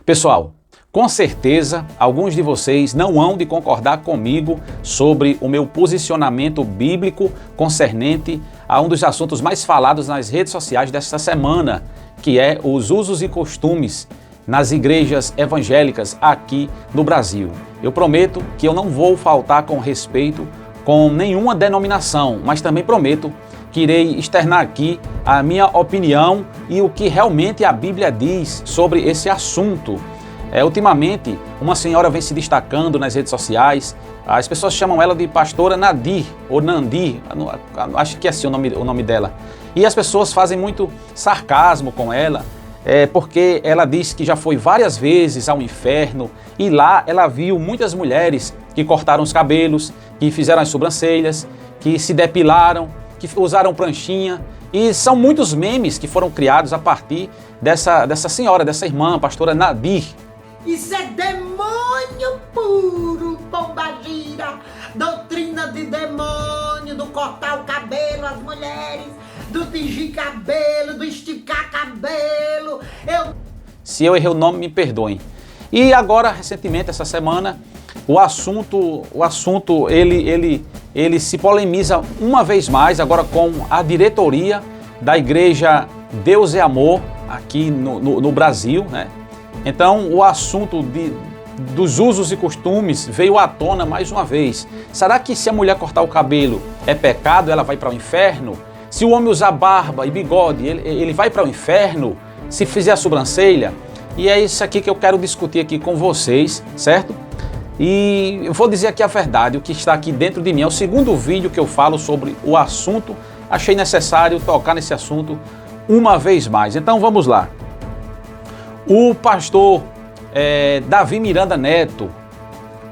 Pessoal, com certeza alguns de vocês não hão de concordar comigo sobre o meu posicionamento bíblico concernente a um dos assuntos mais falados nas redes sociais desta semana, que é os usos e costumes nas igrejas evangélicas aqui no Brasil. Eu prometo que eu não vou faltar com respeito com nenhuma denominação, mas também prometo que irei externar aqui a minha opinião e o que realmente a Bíblia diz sobre esse assunto. Ultimamente, uma senhora vem se destacando nas redes sociais, as pessoas chamam ela de pastora Nadir, ou Nandir, acho que é assim o nome dela. E as pessoas fazem muito sarcasmo com ela, porque ela diz que já foi várias vezes ao inferno e lá ela viu muitas mulheres que cortaram os cabelos, que fizeram as sobrancelhas, que se depilaram, que usaram pranchinha. E são muitos memes que foram criados a partir dessa senhora, dessa irmã, pastora Nadir. Isso é demônio puro, pombagira, doutrina de demônio, do cortar o cabelo às mulheres, do tingir cabelo, do esticar cabelo. Se eu errei o nome, me perdoem. E agora, recentemente, essa semana, o assunto ele se polemiza uma vez mais, agora com a diretoria da Igreja Deus é Amor, aqui no Brasil, né? Então, o assunto dos usos e costumes veio à tona mais uma vez. Será que se a mulher cortar o cabelo é pecado, ela vai para o inferno? Se o homem usar barba e bigode, ele vai para o inferno? Se fizer a sobrancelha? E é isso aqui que eu quero discutir aqui com vocês, certo? E eu vou dizer aqui a verdade, o que está aqui dentro de mim. É o segundo vídeo que eu falo sobre o assunto. Achei necessário tocar nesse assunto uma vez mais. Então vamos lá. O pastor Davi Miranda Neto,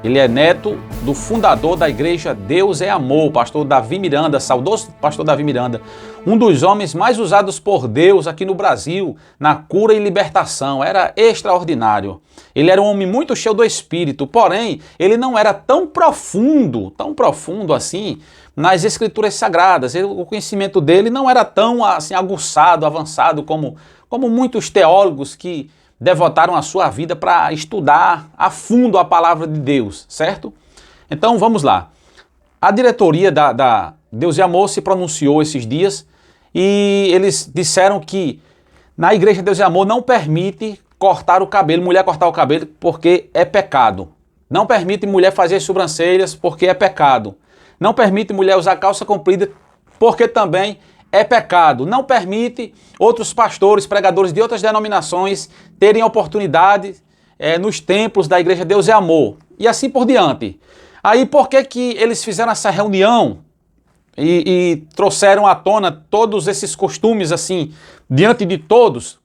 ele é neto do fundador da igreja Deus é Amor, pastor Davi Miranda, saudoso pastor Davi Miranda, um dos homens mais usados por Deus aqui no Brasil, na cura e libertação, era extraordinário. Ele era um homem muito cheio do Espírito, porém, ele não era tão profundo assim nas Escrituras Sagradas. O conhecimento dele não era tão assim aguçado, avançado como muitos teólogos que devotaram a sua vida para estudar a fundo a palavra de Deus, certo? Então vamos lá. A diretoria da Deus e Amor se pronunciou esses dias e eles disseram que na igreja Deus e Amor não permite cortar o cabelo, mulher cortar o cabelo porque é pecado. Não permite mulher fazer as sobrancelhas porque é pecado. Não permite mulher usar calça comprida porque também é pecado. Não permite outros pastores, pregadores de outras denominações terem oportunidade nos templos da igreja Deus é Amor. E assim por diante. Aí por que eles fizeram essa reunião e trouxeram à tona todos esses costumes assim, diante de todos?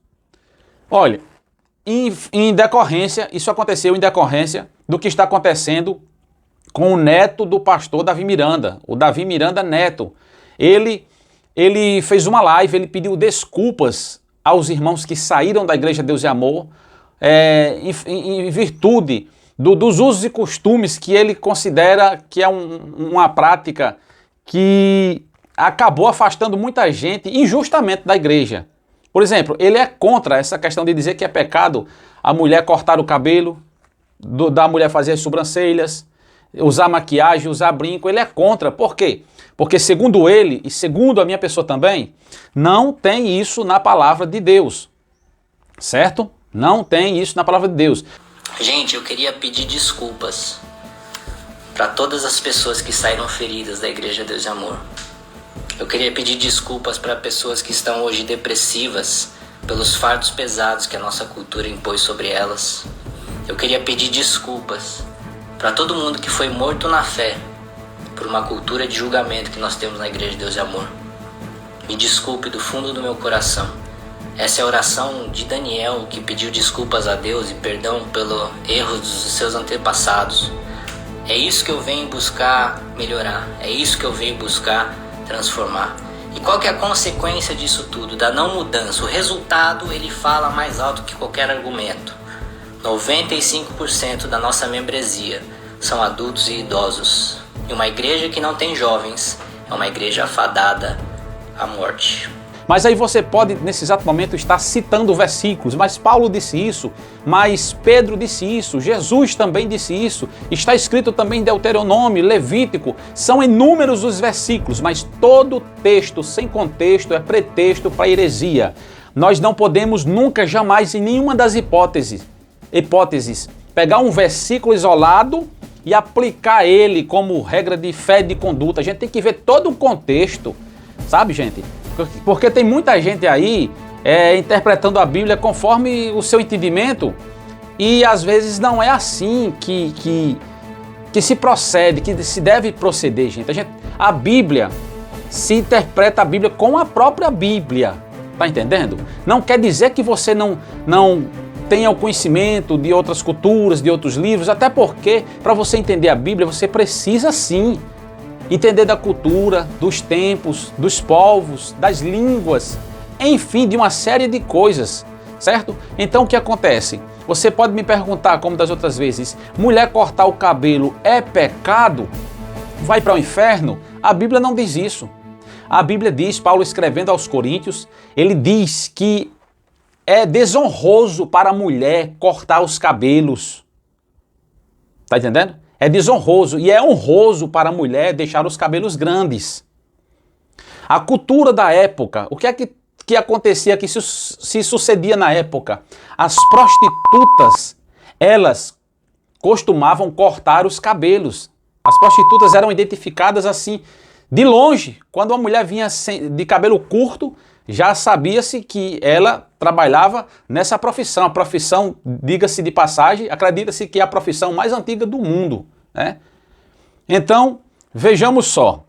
Olha, isso aconteceu em decorrência do que está acontecendo com o neto do pastor Davi Miranda, o Davi Miranda Neto. Ele fez uma live, ele pediu desculpas aos irmãos que saíram da igreja Deus e Amor, em virtude dos usos e costumes que ele considera que é uma prática que acabou afastando muita gente injustamente da igreja. Por exemplo, ele é contra essa questão de dizer que é pecado a mulher cortar o cabelo, da mulher fazer as sobrancelhas, usar maquiagem, usar brinco. Ele é contra. Por quê? Porque segundo ele, e segundo a minha pessoa também, não tem isso na palavra de Deus, certo? Não tem isso na palavra de Deus. Gente, eu queria pedir desculpas para todas as pessoas que saíram feridas da igreja Deus e Amor. Eu queria pedir desculpas para pessoas que estão hoje depressivas pelos fardos pesados que a nossa cultura impôs sobre elas. Eu queria pedir desculpas para todo mundo que foi morto na fé por uma cultura de julgamento que nós temos na igreja Deus e Amor. Me desculpe do fundo do meu coração. Essa é a oração de Daniel, que pediu desculpas a Deus e perdão pelo erro dos seus antepassados. É isso que eu venho buscar melhorar, é isso que eu venho buscar transformar. E qual que é a consequência disso tudo, da não mudança? O resultado, ele fala mais alto que qualquer argumento. 95% da nossa membresia são adultos e idosos. E uma igreja que não tem jovens é uma igreja afadada à morte. Mas aí você pode, nesse exato momento, estar citando versículos. Mas Paulo disse isso, mas Pedro disse isso, Jesus também disse isso. Está escrito também em Deuteronômio, Levítico. São inúmeros os versículos, mas todo texto sem contexto é pretexto para heresia. Nós não podemos nunca, jamais, em nenhuma das hipóteses, pegar um versículo isolado e aplicar ele como regra de fé e de conduta. A gente tem que ver todo o contexto, sabe, gente? Porque tem muita gente aí interpretando a Bíblia conforme o seu entendimento e às vezes não é assim que se procede, que se deve proceder, gente. A Bíblia, se interpreta a Bíblia com a própria Bíblia, tá entendendo? Não quer dizer que você não tenha o conhecimento de outras culturas, de outros livros, até porque para você entender a Bíblia você precisa sim entender da cultura, dos tempos, dos povos, das línguas, enfim, de uma série de coisas, certo? Então o que acontece? Você pode me perguntar, como das outras vezes, mulher cortar o cabelo é pecado? Vai para o inferno? A Bíblia não diz isso. A Bíblia diz, Paulo escrevendo aos Coríntios, ele diz que é desonroso para a mulher cortar os cabelos. Tá entendendo? É desonroso e é honroso para a mulher deixar os cabelos grandes. A cultura da época, o que é que acontecia, que se sucedia na época? As prostitutas, elas costumavam cortar os cabelos. As prostitutas eram identificadas assim, de longe. Quando uma mulher vinha de cabelo curto, já sabia-se que ela trabalhava nessa profissão. A profissão, diga-se de passagem, acredita-se que é a profissão mais antiga do mundo, né? Então, vejamos só.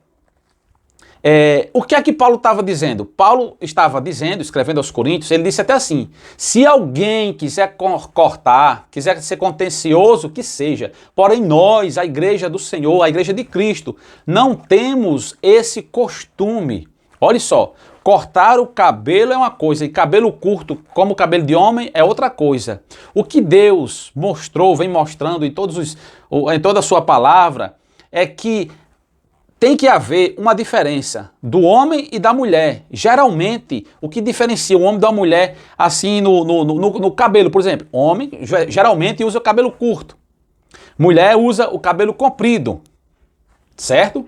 O que é que Paulo estava dizendo? Paulo estava dizendo, escrevendo aos Coríntios, ele disse até assim, se alguém quiser cortar, quiser ser contencioso, que seja. Porém nós, a igreja do Senhor, a igreja de Cristo, não temos esse costume. Olha só, cortar o cabelo é uma coisa e cabelo curto, como o cabelo de homem, é outra coisa. O que Deus mostrou, vem mostrando em toda a sua palavra, é que tem que haver uma diferença do homem e da mulher. Geralmente, o que diferencia o homem da mulher, assim, no cabelo, por exemplo, homem geralmente usa o cabelo curto, mulher usa o cabelo comprido, certo?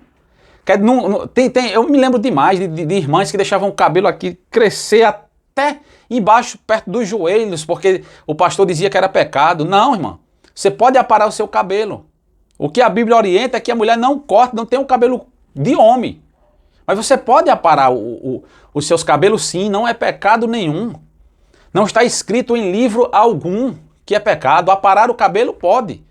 Eu me lembro demais de irmãs que deixavam o cabelo aqui crescer até embaixo, perto dos joelhos, porque o pastor dizia que era pecado. Não, irmã, você pode aparar o seu cabelo. O que a Bíblia orienta é que a mulher não corte, não tem um cabelo de homem. Mas você pode aparar os seus cabelos sim, não é pecado nenhum. Não está escrito em livro algum que é pecado. Aparar o cabelo pode.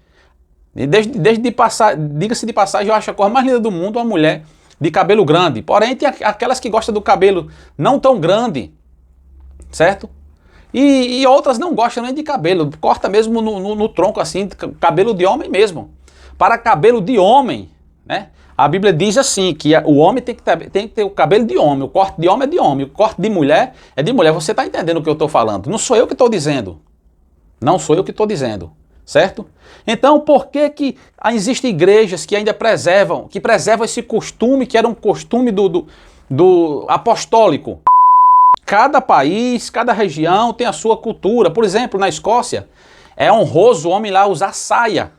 Diga-se de passagem, eu acho a coisa mais linda do mundo uma mulher de cabelo grande. Porém, tem aquelas que gostam do cabelo não tão grande, certo? E outras não gostam nem de cabelo, corta mesmo no tronco assim, cabelo de homem mesmo. Para cabelo de homem, né? A Bíblia diz assim, que o homem tem que ter o cabelo de homem, o corte de homem é de homem, o corte de mulher é de mulher. Você está entendendo o que eu estou falando? Não sou eu que estou dizendo. Não sou eu que estou dizendo. Certo? Então, por que existem igrejas que ainda preservam esse costume, que era um costume do apostólico? Cada país, cada região tem a sua cultura. Por exemplo, na Escócia, é honroso o homem lá usar saia.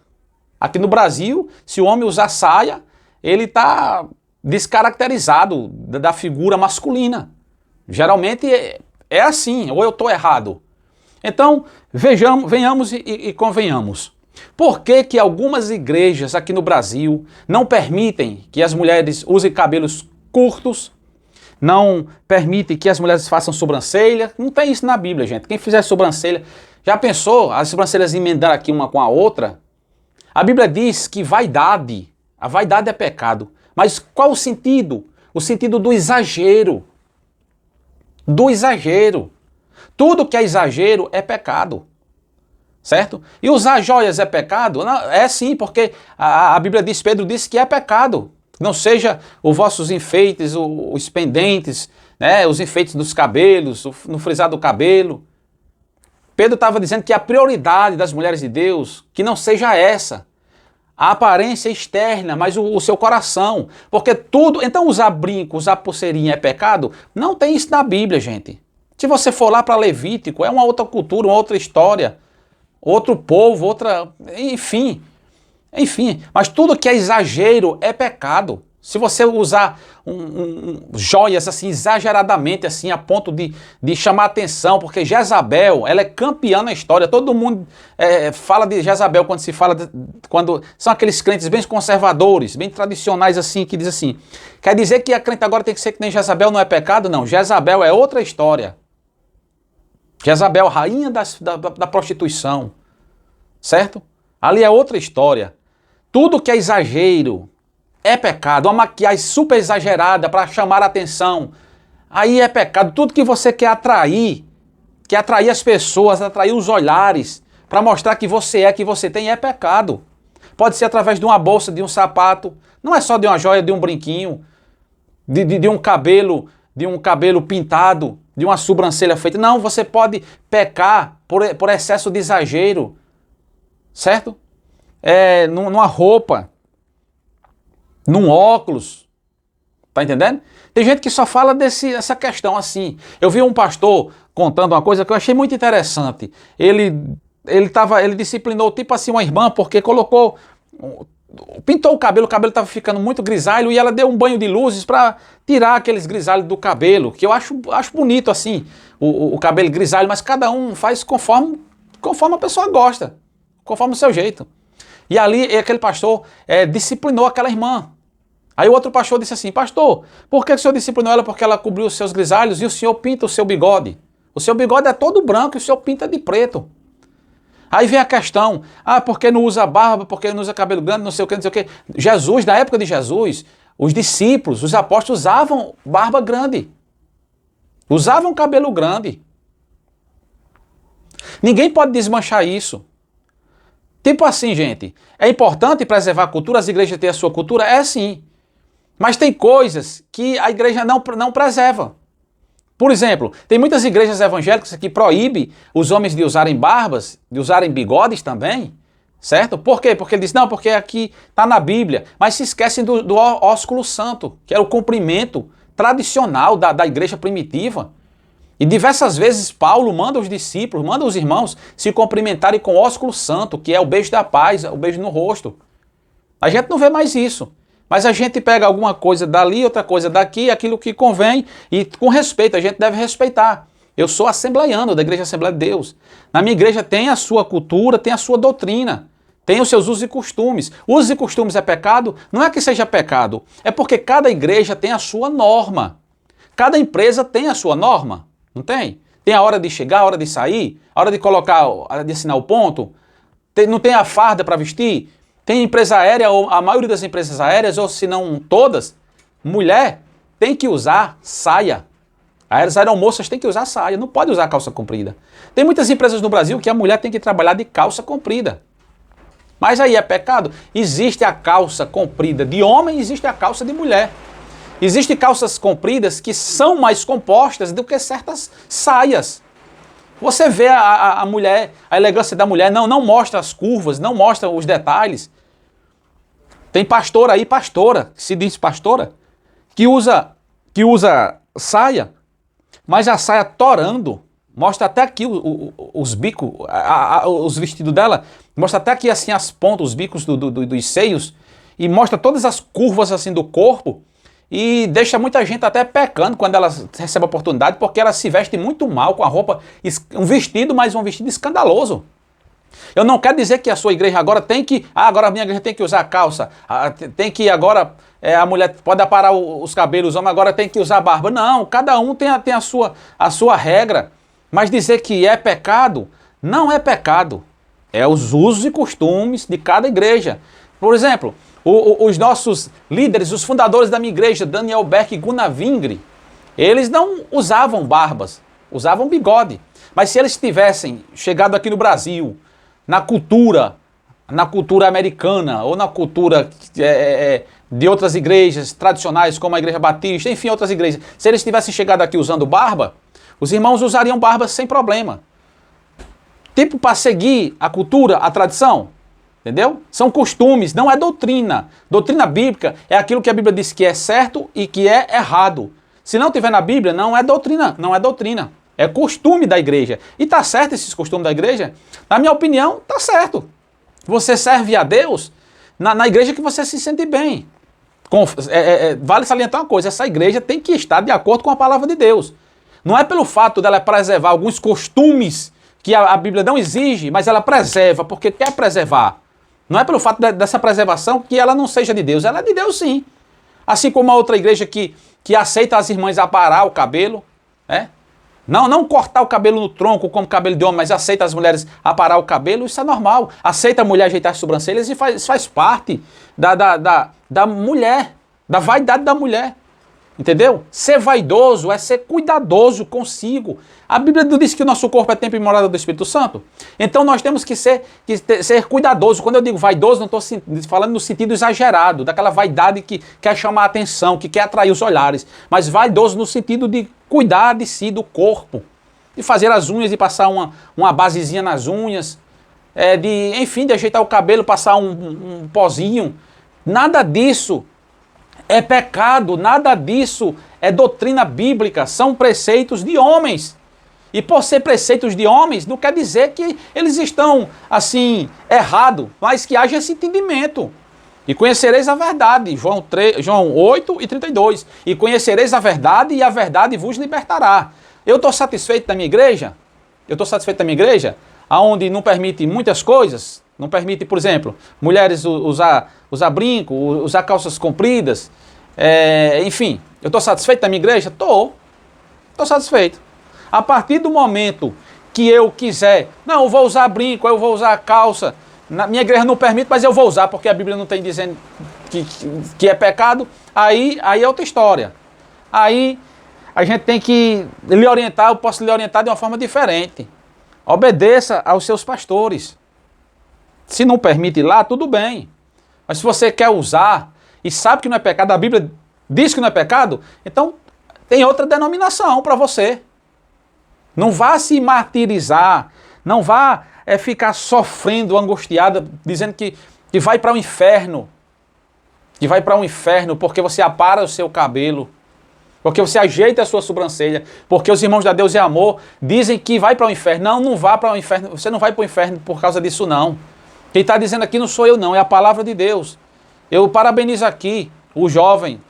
Aqui no Brasil, se o homem usar saia, ele está descaracterizado da figura masculina. Geralmente é assim, ou eu estou errado. Então, venhamos e convenhamos. Por que algumas igrejas aqui no Brasil não permitem que as mulheres usem cabelos curtos, não permitem que as mulheres façam sobrancelha? Não tem isso na Bíblia, gente. Quem fizer sobrancelha, já pensou as sobrancelhas emendar aqui uma com a outra? A Bíblia diz que a vaidade é pecado. Mas qual o sentido? O sentido do exagero. Do exagero. Tudo que é exagero é pecado, certo? E usar joias é pecado? Não, é sim, porque a Bíblia diz, Pedro disse que é pecado. Não seja os vossos enfeites, os pendentes, né, os enfeites dos cabelos, no frisar do cabelo. Pedro estava dizendo que a prioridade das mulheres de Deus, que não seja essa. a aparência externa, mas o seu coração. Porque tudo... Então usar brinco, usar pulseirinha é pecado? Não tem isso na Bíblia, gente. Se você for lá para Levítico, é uma outra cultura, uma outra história, outro povo, outra... Enfim, mas tudo que é exagero é pecado. Se você usar joias assim exageradamente, assim, a ponto de chamar atenção, porque Jezabel, ela é campeã na história, todo mundo fala de Jezabel quando se fala, quando são aqueles crentes bem conservadores, bem tradicionais assim, que diz assim, quer dizer que a crente agora tem que ser que nem Jezabel, não é pecado? Não, Jezabel é outra história. Jezabel, rainha da prostituição, certo? Ali é outra história. Tudo que é exagero é pecado. Uma maquiagem super exagerada para chamar a atenção, aí é pecado. Tudo que você quer atrair as pessoas, atrair os olhares, para mostrar que você tem, é pecado. Pode ser através de uma bolsa, de um sapato, não é só de uma joia, de um brinquinho, de um cabelo pintado, de uma sobrancelha feita. Não, você pode pecar por excesso de exagero, certo? Numa roupa, num óculos, tá entendendo? Tem gente que só fala dessa questão assim. Eu vi um pastor contando uma coisa que eu achei muito interessante. Ele disciplinou tipo assim uma irmã porque pintou o cabelo estava ficando muito grisalho e ela deu um banho de luzes para tirar aqueles grisalhos do cabelo, que eu acho bonito assim, o cabelo grisalho, mas cada um faz conforme a pessoa gosta, conforme o seu jeito. E ali aquele pastor disciplinou aquela irmã. Aí o outro pastor disse assim, pastor, por que o senhor disciplinou ela? Porque ela cobriu os seus grisalhos e o senhor pinta o seu bigode. O seu bigode é todo branco e o senhor pinta de preto. Aí vem a questão, porque não usa barba, porque não usa cabelo grande, não sei o que, não sei o que. Jesus, na época de Jesus, os discípulos, os apóstolos usavam barba grande. Usavam cabelo grande. Ninguém pode desmanchar isso. Tipo assim, gente, é importante preservar a cultura, as igrejas têm a sua cultura? É sim. Mas tem coisas que a igreja não preserva. Por exemplo, tem muitas igrejas evangélicas que proíbem os homens de usarem barbas, de usarem bigodes também, certo? Por quê? Porque ele diz, não, porque aqui está na Bíblia, mas se esquecem do ósculo santo, que era o cumprimento tradicional da igreja primitiva. E diversas vezes Paulo manda os discípulos, manda os irmãos se cumprimentarem com o ósculo santo, que é o beijo da paz, o beijo no rosto. A gente não vê mais isso. Mas a gente pega alguma coisa dali, outra coisa daqui, aquilo que convém, e com respeito, a gente deve respeitar. Eu sou assembleiano da Igreja Assembleia de Deus. Na minha igreja tem a sua cultura, tem a sua doutrina, tem os seus usos e costumes. Usos e costumes é pecado? Não é que seja pecado, é porque cada igreja tem a sua norma. Cada empresa tem a sua norma, não tem? Tem a hora de chegar, a hora de sair, a hora de colocar, a hora de assinar o ponto. Não tem a farda para vestir? Tem empresa aérea, ou a maioria das empresas aéreas, ou se não todas, mulher tem que usar saia. As aeromoças têm que usar saia, não pode usar calça comprida. Tem muitas empresas no Brasil que a mulher tem que trabalhar de calça comprida. Mas aí é pecado? Existe a calça comprida de homem, existe a calça de mulher. Existem calças compridas que são mais compostas do que certas saias. Você vê a mulher, a elegância da mulher, não mostra as curvas, não mostra os detalhes. Tem pastora, que se diz pastora, que usa saia, mas a saia torando, mostra até aqui os bicos, os vestidos dela, mostra até aqui assim as pontas, os bicos dos seios, e mostra todas as curvas assim do corpo, e deixa muita gente até pecando quando ela recebe a oportunidade, porque ela se veste muito mal com a roupa, um vestido, mas um vestido escandaloso. Eu não quero dizer que a sua igreja agora tem que, agora a minha igreja tem que usar calça, tem que agora, a mulher pode aparar os cabelos, o homem agora tem que usar barba. Não, cada um tem a sua regra, mas dizer que é pecado, não é pecado. É os usos e costumes de cada igreja. Por exemplo, os nossos líderes, os fundadores da minha igreja, Daniel Beck e Gunnar Vingre, eles não usavam barbas, usavam bigode. Mas se eles tivessem chegado aqui no Brasil, na cultura americana, ou na cultura de outras igrejas tradicionais, como a Igreja Batista, enfim, outras igrejas, se eles tivessem chegado aqui usando barba, os irmãos usariam barba sem problema. Tipo para seguir a cultura, a tradição. Entendeu? São costumes, não é doutrina. Doutrina bíblica é aquilo que a Bíblia diz que é certo e que é errado. Se não tiver na Bíblia, não é doutrina, não é doutrina. É costume da igreja. E tá certo esses costumes da igreja? Na minha opinião, tá certo. Você serve a Deus na igreja que você se sente bem. Vale salientar uma coisa, essa igreja tem que estar de acordo com a palavra de Deus. Não é pelo fato dela preservar alguns costumes que a Bíblia não exige, mas ela preserva porque quer preservar. Não é pelo fato dessa preservação que ela não seja de Deus. Ela é de Deus sim. Assim como a outra igreja que aceita as irmãs aparar o cabelo. Não cortar o cabelo no tronco como cabelo de homem, mas aceita as mulheres aparar o cabelo. Isso é normal. Aceita a mulher ajeitar as sobrancelhas e faz parte da mulher. Da vaidade da mulher. Entendeu? Ser vaidoso é ser cuidadoso consigo. A Bíblia não diz que o nosso corpo é templo e morada do Espírito Santo? Então nós temos que ser cuidadoso. Quando eu digo vaidoso, não estou falando no sentido exagerado, daquela vaidade que quer chamar a atenção, que quer atrair os olhares. Mas vaidoso no sentido de cuidar de si, do corpo. De fazer as unhas e passar uma basezinha nas unhas. De ajeitar o cabelo, passar um pozinho. Nada disso é pecado, nada disso é doutrina bíblica, são preceitos de homens. E por ser preceitos de homens, não quer dizer que eles estão, assim, errados, mas que haja esse entendimento. E conhecereis a verdade, João 8 e 32. E conhecereis a verdade e a verdade vos libertará. Eu estou satisfeito da minha igreja? Onde não permite muitas coisas. Não permite, por exemplo, mulheres usar brinco, usar calças compridas. Enfim, eu estou satisfeito da minha igreja? Estou satisfeito. A partir do momento que eu quiser, não, eu vou usar brinco, eu vou usar calça, minha igreja não permite, mas eu vou usar, porque a Bíblia não tem dizendo que é pecado, aí é outra história. Aí a gente tem que lhe orientar, eu posso lhe orientar de uma forma diferente. Obedeça aos seus pastores. Se não permite lá, tudo bem. Mas se você quer usar e sabe que não é pecado, a Bíblia diz que não é pecado, então tem outra denominação para você. Não vá se martirizar, não vá ficar sofrendo, angustiada, dizendo que vai para o inferno. Que vai para o inferno porque você apara o seu cabelo, porque você ajeita a sua sobrancelha, porque os irmãos da Deus e Amor dizem que vai para o inferno. Não vá para o inferno, você não vai para o inferno por causa disso não. Quem está dizendo aqui não sou eu não, é a palavra de Deus. Eu parabenizo aqui o jovem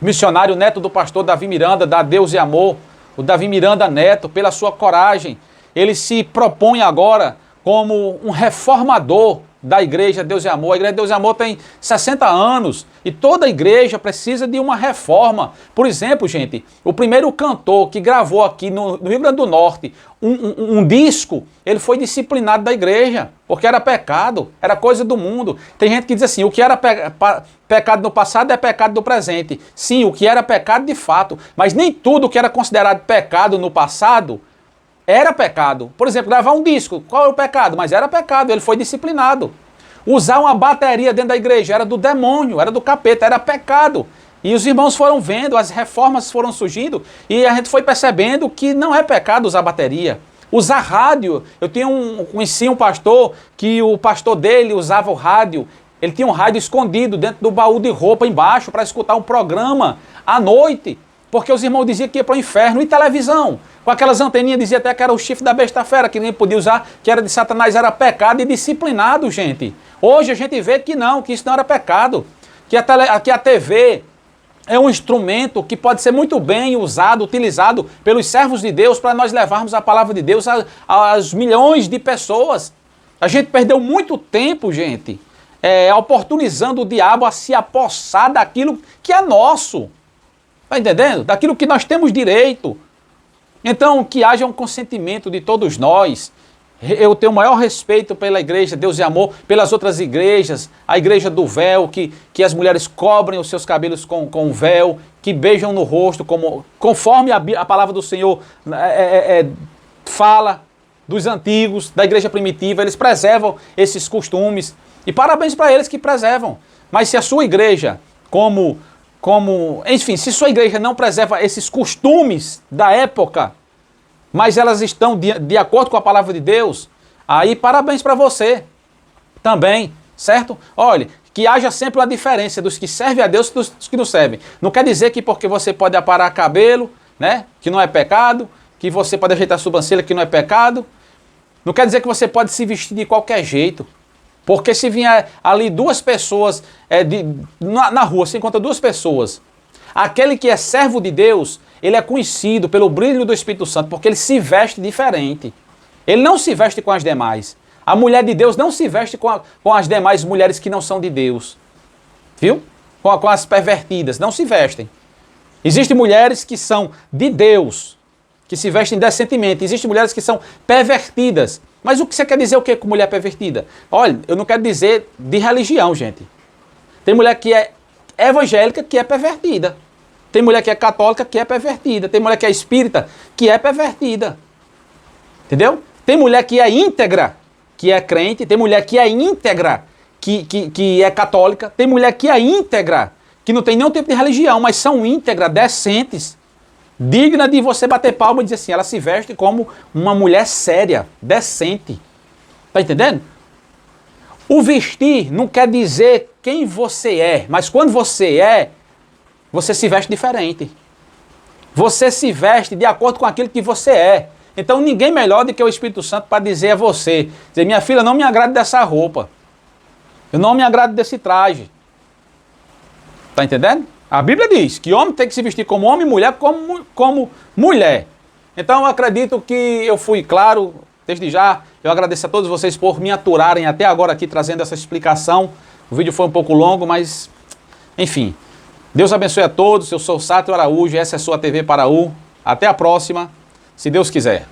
missionário neto do pastor Davi Miranda, da Deus e Amor, o Davi Miranda Neto, pela sua coragem. Ele se propõe agora como um reformador da Igreja Deus e Amor. A Igreja Deus e Amor tem 60 anos e toda igreja precisa de uma reforma. Por exemplo, gente, o primeiro cantor que gravou aqui no Rio Grande do Norte um disco, ele foi disciplinado da igreja, porque era pecado, era coisa do mundo. Tem gente que diz assim, o que era pecado no passado é pecado no presente. Sim, o que era pecado de fato, mas nem tudo que era considerado pecado no passado era pecado. Por exemplo, gravar um disco, qual é o pecado? Mas era pecado, ele foi disciplinado. Usar uma bateria dentro da igreja era do demônio, era do capeta, era pecado. E os irmãos foram vendo, as reformas foram surgindo e a gente foi percebendo que não é pecado usar bateria. Usar rádio, conheci um pastor que o pastor dele usava o rádio, ele tinha um rádio escondido dentro do baú de roupa embaixo para escutar um programa à noite, porque os irmãos diziam que ia para o inferno. E televisão, com aquelas anteninhas, dizia até que era o chifre da besta fera, que nem podia usar, que era de Satanás, era pecado e disciplinado, gente. Hoje a gente vê que não, que isso não era pecado, que a TV é um instrumento que pode ser muito bem usado, utilizado pelos servos de Deus para nós levarmos a palavra de Deus aos milhões de pessoas. A gente perdeu muito tempo, gente, oportunizando o diabo a se apossar daquilo que é nosso. Está entendendo? Daquilo que nós temos direito. Então, que haja um consentimento de todos nós. Eu tenho o maior respeito pela igreja Deus e Amor, pelas outras igrejas, a igreja do véu, que as mulheres cobrem os seus cabelos com véu, que beijam no rosto, conforme a palavra do Senhor fala dos antigos, da igreja primitiva, eles preservam esses costumes. E parabéns para eles que preservam. Mas se a sua igreja, enfim, se sua igreja não preserva esses costumes da época, mas elas estão de acordo com a palavra de Deus, aí parabéns para você. também, certo? Olha, que haja sempre uma diferença dos que servem a Deus e dos que não servem. Não quer dizer que porque você pode aparar cabelo, né, que não é pecado, que você pode ajeitar a sobrancelha, que não é pecado. Não quer dizer que você pode se vestir de qualquer jeito. Porque se vier ali duas pessoas na rua, você encontra duas pessoas. Aquele que é servo de Deus, ele é conhecido pelo brilho do Espírito Santo, porque ele se veste diferente. Ele não se veste com as demais. A mulher de Deus não se veste com as demais mulheres que não são de Deus. Viu? Com as pervertidas, não se vestem. Existem mulheres que são de Deus, que se vestem decentemente. Existem mulheres que são pervertidas. Mas o que você quer dizer o que com mulher pervertida? Olha, eu não quero dizer de religião, gente. Tem mulher que é evangélica que é pervertida. Tem mulher que é católica que é pervertida. Tem mulher que é espírita que é pervertida. Entendeu? Tem mulher que é íntegra, que é crente. Tem mulher que é íntegra, que é católica. Tem mulher que é íntegra, que não tem nenhum tipo de religião, mas são íntegras, decentes. Digna de você bater palma e dizer assim, ela se veste como uma mulher séria, decente. Tá entendendo? O vestir não quer dizer quem você é, mas quando você se veste diferente. Você se veste de acordo com aquilo que você é. Então ninguém melhor do que o Espírito Santo para dizer a você, dizer, minha filha, não me agrade dessa roupa. Eu não me agrado desse traje. Tá entendendo? A Bíblia diz que homem tem que se vestir como homem e mulher como mulher. Então eu acredito que eu fui claro desde já. Eu agradeço a todos vocês por me aturarem até agora aqui trazendo essa explicação. O vídeo foi um pouco longo, mas enfim. Deus abençoe a todos. Eu sou o Sátio Araújo, essa é a sua TV Paraú. Até a próxima, se Deus quiser.